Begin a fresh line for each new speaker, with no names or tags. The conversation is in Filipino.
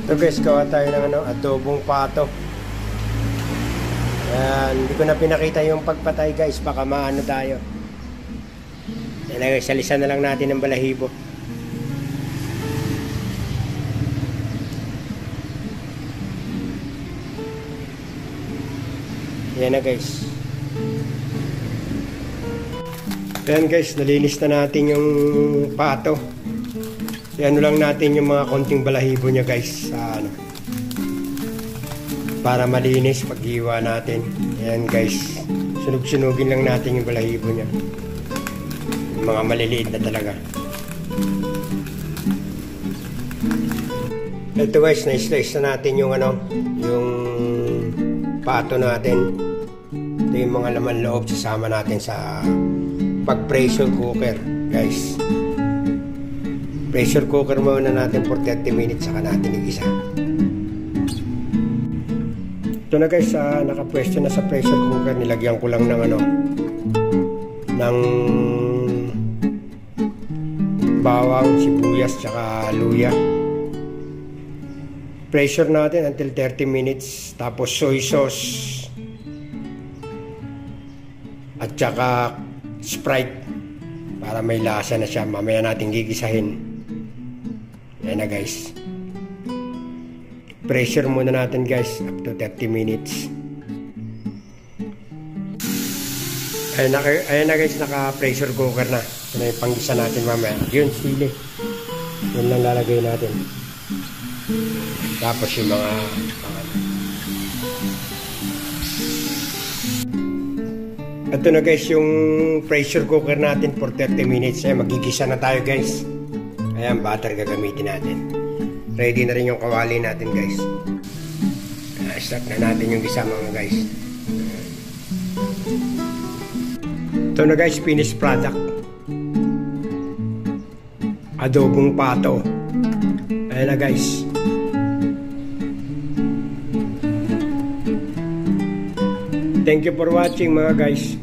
Ito guys, gawa tayo ng adobong pato. Hindi ko na pinakita yung pagpatay guys, baka maano tayo. Yan na guys, salisan na lang natin ng balahibo. Yan na guys. Yan guys, nalinis na natin yung pato. Ano lang natin yung mga konting balahibo niya guys sa para malinis pag-iwa natin. Ayan guys, sunog-sunugin lang natin yung balahibo niya, yung mga maliliit na talaga. Ito guys, na-slice na natin yung yung pato natin. Ito yung mga laman loob, sasama natin sa pag-pressure cooker guys. Pressure cooker muna natin for 30 minutes, saka natin igisa. Ito na guys, nakapwesto na sa pressure cooker. Nilagyan ko lang ng ng bawang, sibuyas, saka luya. Pressure natin until 30 minutes. Tapos soy sauce at saka Sprite para may lasa na siya. Mamaya natin gigisahin. Ayan na guys, pressure muna natin guys up to 30 minutes. Ayan na guys, naka pressure cooker na. Ito na yung panggisa natin mamaya. Yun, sili, yun lang lalagay natin. Tapos yung mga ito na guys, yung pressure cooker natin for 30 minutes. Ayan, magigisa na tayo guys. Ayan, butter gagamitin natin. Ready na rin yung kawali natin guys. Start na natin yung gisa mga guys. Ito na guys, finished product. Adobong pato. Ayan na guys. Thank you for watching mga guys.